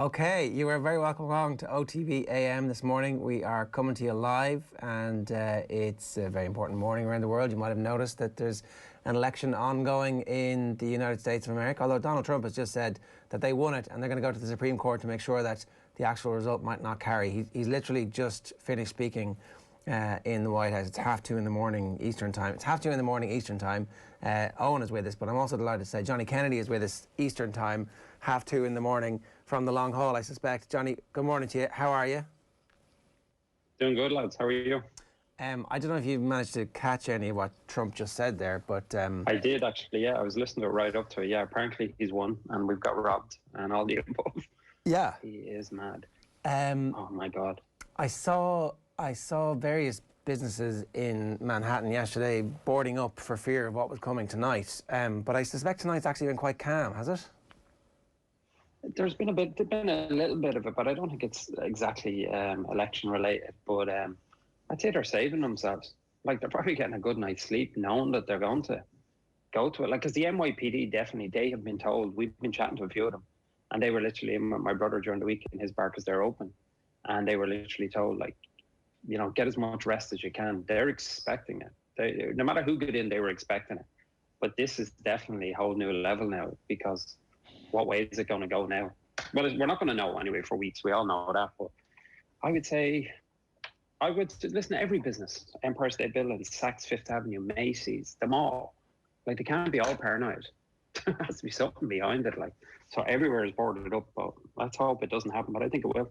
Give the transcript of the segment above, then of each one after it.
Okay, you are very welcome along to OTB AM this morning. We are coming to you live, and it's a very important morning around the world. You might have noticed that there's an election ongoing in the United States of America, although Donald Trump has just said that they won it and they're going to go to the Supreme Court to make sure that the actual result might not carry. He's literally just finished speaking in the White House. It's 2:30 in the morning Eastern time. It's 2:30 in the morning Eastern time. Owen is with us, but I'm also delighted to say Johnny Kennedy is with us Eastern time, 2:30 in the morning from the long haul, I suspect. Johnny, good morning to you. How are you? Doing good, lads. How are you? I don't know if you managed to catch any of what Trump just said there, but... I did, actually, yeah. I was listening to it right up to it. Yeah, apparently he's won and we've got robbed and all the above. Yeah. He is mad. Oh, my God. I saw various businesses in Manhattan yesterday boarding up for fear of what was coming tonight. But I suspect tonight's actually been quite calm, has it? There's been a little bit of it, but I don't think it's exactly election related. But I'd say they're saving themselves. Like, they're probably getting a good night's sleep knowing that they're going to go to it. Like, because the NYPD, definitely, they have been told, we've been chatting to a few of them, and they were literally in with my brother during the week in his bar because they're open. And they were literally told, like, you know, get as much rest as you can. They're expecting it. No matter who got in, they were expecting it. But this is definitely a whole new level now, because what way is it going to go now? Well, we're not going to know anyway for weeks. We all know that. But I would say, I would listen to every business: Empire State Building, Saks Fifth Avenue, Macy's, them all. Like, they can't be all paranoid. There has to be something behind it. Like, so everywhere is boarded up. But let's hope it doesn't happen. But I think it will.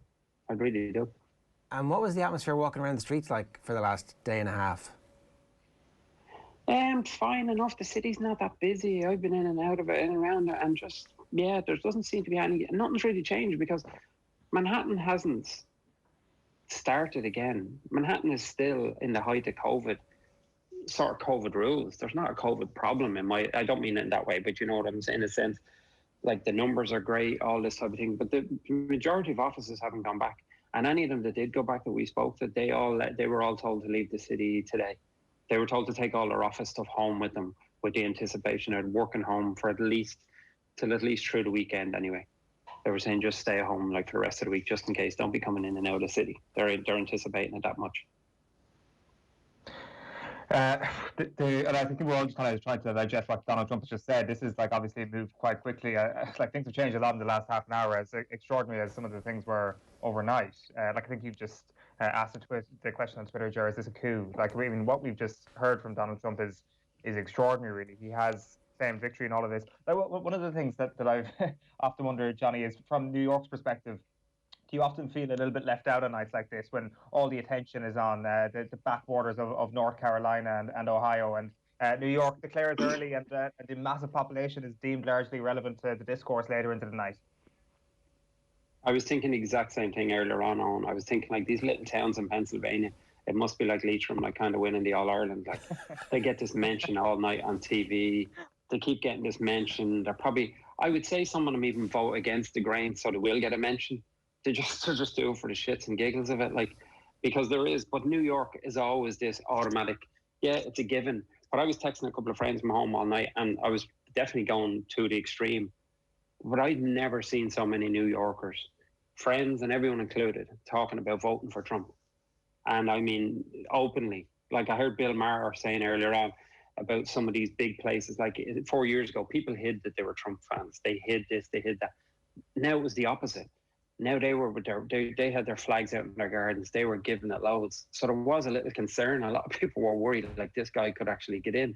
I really do. And what was the atmosphere walking around the streets like for the last day and a half? Fine enough. The city's not that busy. I've been in and out of it and around it, and just, yeah, there doesn't seem to be nothing's really changed, because Manhattan hasn't started again. Manhattan is still in the height of COVID, sort of COVID rules. There's not a COVID problem I don't mean it in that way, but you know what I'm saying, in a sense. Like, the numbers are great, all this type of thing, but the majority of offices haven't gone back. And any of them that did go back that we spoke to, they were all told to leave the city today. They were told to take all their office stuff home with them, with the anticipation of working home for at least through the weekend anyway. They were saying just stay at home, like, for the rest of the week, just in case. Don't be coming in and out of the city. They're anticipating it that much. And I think we're all just kind of trying to digest what Donald Trump has just said. This is, like, obviously moved quite quickly. Like, things have changed a lot in the last half an hour, as extraordinary as some of the things were overnight. Like, I think you've just asked the question on Twitter, Ger, is this a coup? Like, I mean, what we've just heard from Donald Trump is extraordinary, really. He has claimed victory in all of this. Like, one of the things that I've often wondered, Johnny, is from New York's perspective, do you often feel a little bit left out on nights like this, when all the attention is on the backwaters of North Carolina and Ohio, and New York declares early, and the massive population is deemed largely relevant to the discourse later into the night? I was thinking the exact same thing earlier on. I was thinking, like, these little towns in Pennsylvania, it must be like Leitrim, like, kind of winning the All-Ireland. Like, they get this mention all night on TV. They keep getting this mention. They're probably, I would say some of them even vote against the grain, so they will get a mention. They just do it for the shits and giggles of it, like, because there is. But New York is always this automatic, yeah, it's a given. But I was texting a couple of friends from home all night, and I was definitely going to the extreme. But I'd never seen so many New Yorkers, friends and everyone included, talking about voting for Trump. And I mean, openly. Like, I heard Bill Maher saying earlier on about some of these big places, like 4 years ago, people hid that they were Trump fans. They hid this, they hid that. Now it was the opposite. Now they were with they had their flags out in their gardens. They were giving it loads. So there was a little concern. A lot of people were worried, like, this guy could actually get in.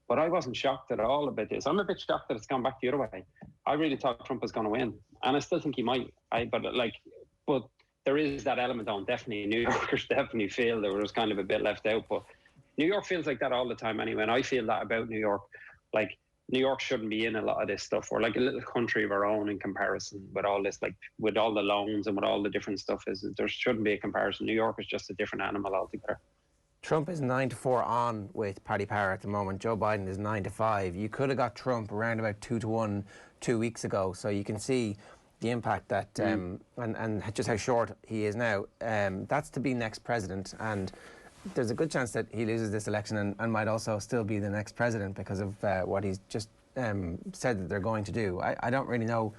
But I wasn't shocked at all about this. I'm a bit shocked that it's gone back the other way. I really thought Trump was going to win, and I still think he might. But there is that element on. Definitely, New Yorkers definitely feel there was kind of a bit left out. But New York feels like that all the time anyway, and I feel that about New York. Like, New York shouldn't be in a lot of this stuff. We're like a little country of our own in comparison with all this, like, with all the loans and with all the different stuff. There shouldn't be a comparison. New York is just a different animal altogether. Trump is 9-4 on with Paddy Power at the moment. Joe Biden is 9-5. You could have got Trump around about 2-1 2 weeks ago. So you can see the impact that and just how short he is now. That's to be next president, and there's a good chance that he loses this election and might also still be the next president because of what he's just said that they're going to do. I don't really know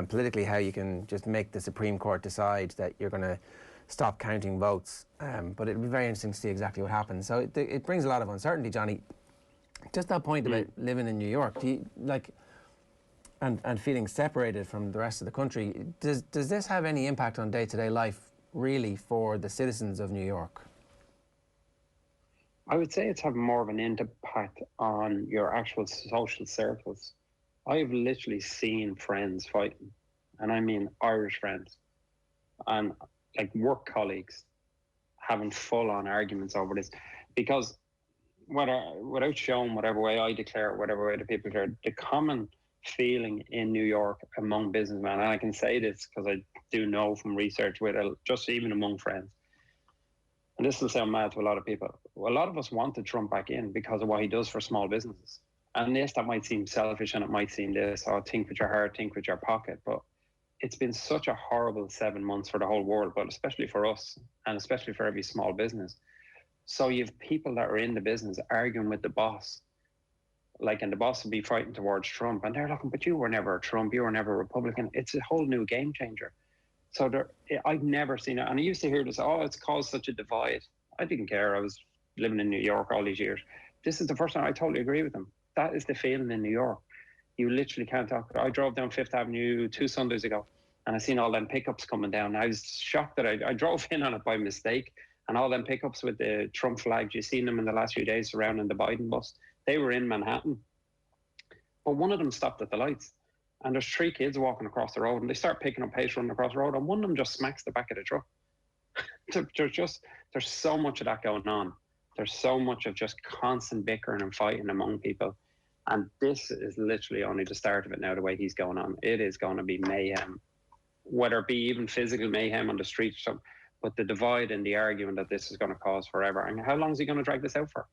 politically how you can just make the Supreme Court decide that you're going to stop counting votes. But it'll be very interesting to see exactly what happens. So it brings a lot of uncertainty, Johnny. Just that point about living in New York, do you, like, and feeling separated from the rest of the country, does this have any impact on day-to-day life, really, for the citizens of New York? I would say it's having more of an impact on your actual social circles. I've literally seen friends fighting, and I mean Irish friends, and like work colleagues having full-on arguments over this, because without showing whatever way I declare, whatever way the people declare, the common feeling in New York among businessmen, and I can say this because I do know from research with just even among friends, and this will sound mad to a lot of people, a lot of us wanted Trump back in because of what he does for small businesses. And yes, that might seem selfish, and it might seem this, oh, think with your heart, think with your pocket, but it's been such a horrible 7 months for the whole world, but especially for us, and especially for every small business. So you have people that are in the business arguing with the boss, like, and the boss will be fighting towards Trump, and they're looking, but you were never a Trump, you were never a Republican. It's a whole new game changer. So I've never seen it. And I used to hear this, oh, it's caused such a divide. I didn't care. I was living in New York all these years. This is the first time I totally agree with them. That is the feeling in New York. You literally can't talk. I drove down Fifth Avenue 2 Sundays ago, and I seen all them pickups coming down. I was shocked that I drove in on it by mistake, and all them pickups with the Trump flags, you've seen them in the last few days surrounding the Biden bus. They were in Manhattan. But one of them stopped at the lights, and there's 3 kids walking across the road, and they start picking up pace running across the road, and one of them just smacks the back of the truck. There's so much of that going on. There's so much of just constant bickering and fighting among people. And this is literally only the start of it now, the way he's going on. It is going to be mayhem, whether it be even physical mayhem on the streets, but the divide and the argument that this is going to cause forever. And how long is he going to drag this out for?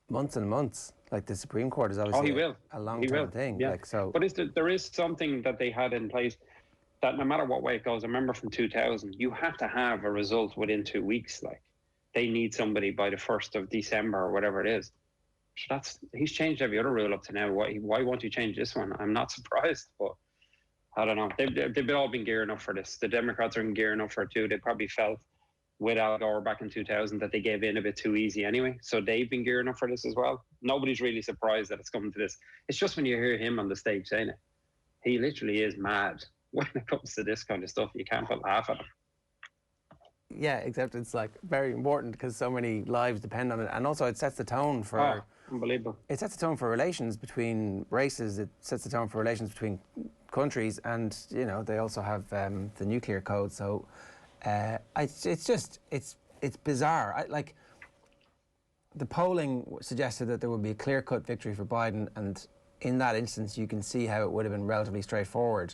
Months and months. Like, the Supreme Court is obviously a long-term thing. Yeah. Like, so. But there is something that they had in place that no matter what way it goes, I remember from 2000, you have to have a result within 2 weeks. Like, they need somebody by the 1st of December or whatever it is. So he's changed every other rule up to now. Why won't he change this one? I'm not surprised, but I don't know. They've all been gearing up for this. The Democrats are gearing up for it too. They probably felt with Al Gore back in 2000 that they gave in a bit too easy anyway. So they've been gearing up for this as well. Nobody's really surprised that it's coming to this. It's just when you hear him on the stage saying it, he literally is mad when it comes to this kind of stuff. You can't but laugh at him. Yeah, except it's like very important because so many lives depend on it, and also it sets the tone for. Unbelievable. It sets the tone for relations between races. It sets the tone for relations between countries, and you know they also have the nuclear code. So it's bizarre. Like, the polling suggested that there would be a clear-cut victory for Biden, and in that instance, you can see how it would have been relatively straightforward.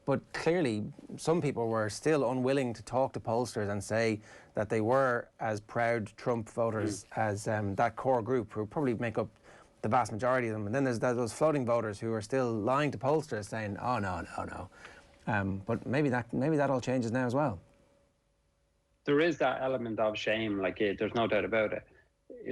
But clearly, some people were still unwilling to talk to pollsters and say that they were as proud Trump voters as that core group, who probably make up the vast majority of them. And then there's those floating voters who are still lying to pollsters, saying, "Oh no, no, no." But maybe that all changes now as well. There is that element of shame. Like, there's no doubt about it.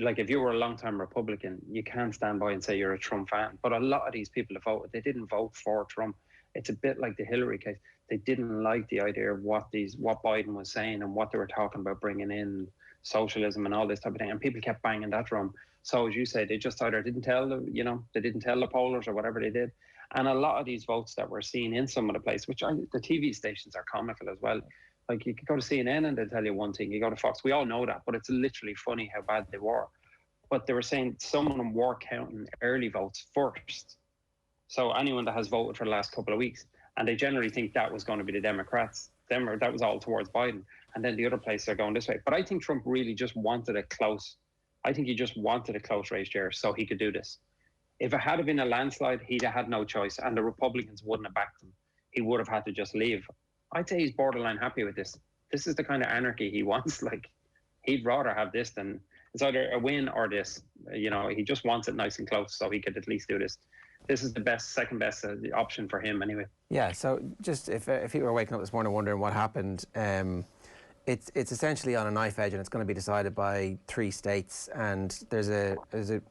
Like, if you were a long-time Republican, you can't stand by and say you're a Trump fan. But a lot of these people that voted, they didn't vote for Trump. It's a bit like the Hillary case. They didn't like the idea of what Biden was saying and what they were talking about, bringing in socialism and all this type of thing. And people kept banging that drum. So as you say, they just either didn't tell they didn't tell the pollers or whatever they did. And a lot of these votes that we're seeing in some of the places, the TV stations are comical as well. Like, you could go to CNN and they'll tell you one thing. You go to Fox, we all know that, but it's literally funny how bad they were. But they were saying some of them were counting early votes first. So anyone that has voted for the last couple of weeks, and they generally think that was going to be the Democrats, that was all towards Biden, and then the other places are going this way. But I think Trump really just wanted a close. I think he just wanted a close race here so he could do this. If it had been a landslide, he'd have had no choice, and the Republicans wouldn't have backed him. He would have had to just leave. I'd say he's borderline happy with this. This is the kind of anarchy he wants. Like, he'd rather have this than it's either a win or this. You know, he just wants it nice and close so he could at least do this. This is the second best option for him anyway. Yeah, so just if you were waking up this morning wondering what happened, it's essentially on a knife edge, and it's going to be decided by 3 states. And there's a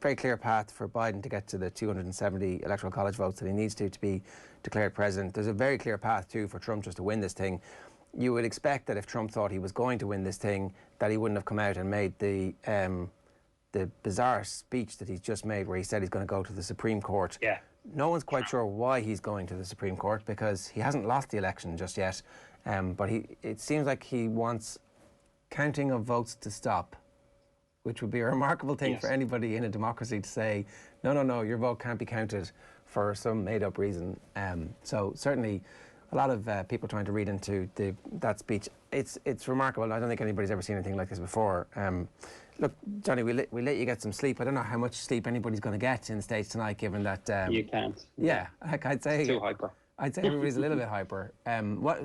very clear path for Biden to get to the 270 electoral college votes that he needs to be declared president. There's a very clear path too for Trump just to win this thing. You would expect that if Trump thought he was going to win this thing, that he wouldn't have come out and made the bizarre speech that he's just made, where he said he's going to go to the Supreme Court. Yeah. No one's quite sure why he's going to the Supreme Court, because he hasn't lost the election just yet. But it seems like he wants counting of votes to stop, which would be a remarkable thing for anybody in a democracy to say, no, your vote can't be counted for some made-up reason. So certainly a lot of people trying to read into that speech. It's remarkable. I don't think anybody's ever seen anything like this before. Look, Johnny, we'll let you get some sleep. I don't know how much sleep anybody's going to get in the States tonight, given that... you can't. Yeah, I'd say... It's too hyper. I'd say everybody's a little bit hyper.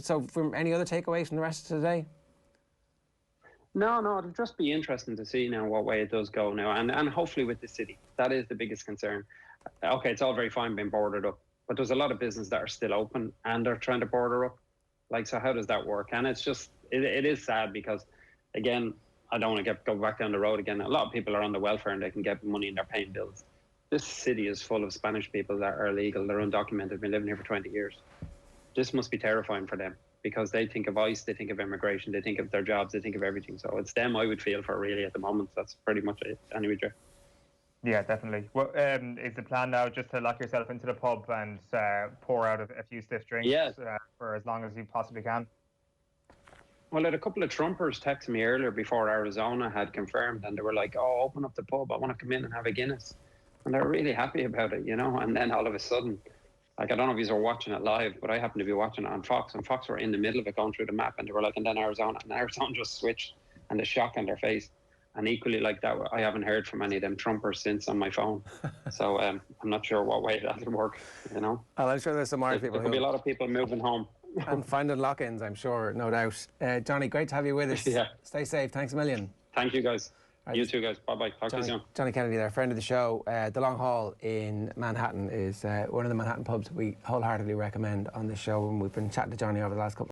So from any other takeaways from the rest of today? No, it'll just be interesting to see now what way it does go now, and hopefully with the city. That is the biggest concern. Okay, it's all very fine being boarded up, but there's a lot of business that are still open and they're trying to border up. Like, so how does that work? And it's just, it is sad because, again, I don't want to go back down the road again. A lot of people are on the welfare and they can get money and they're paying bills. This city is full of Spanish people that are illegal, they're undocumented, been living here for 20 years. This must be terrifying for them because they think of ICE, they think of immigration, they think of their jobs, they think of everything. So it's them I would feel for really at the moment. That's pretty much it. Anyway, Joe. Yeah, definitely. Well, is the plan now just to lock yourself into the pub and pour out a few stiff drinks for as long as you possibly can? Well, I had a couple of Trumpers text me earlier before Arizona had confirmed, and they were like, oh, open up the pub, I want to come in and have a Guinness. And they were really happy about it, you know. And then all of a sudden, like, I don't know if you were watching it live, but I happened to be watching it on Fox, and Fox were in the middle of it going through the map, and they were like, and then Arizona just switched, and the shock on their face. And equally like that, I haven't heard from any of them Trumpers since on my phone. So I'm not sure what way that'll work, you know. Well, I'm sure there's some Irish people There could be a lot of people moving home. And finding lock-ins, I'm sure, no doubt. Johnny, great to have you with us. Yeah. Stay safe. Thanks a million. Thank you, guys. Right. You too, guys. Bye-bye. Talk to you soon. Johnny Kennedy there, friend of the show. The Long Hall in Manhattan is one of the Manhattan pubs we wholeheartedly recommend on this show, and we've been chatting to Johnny over the last couple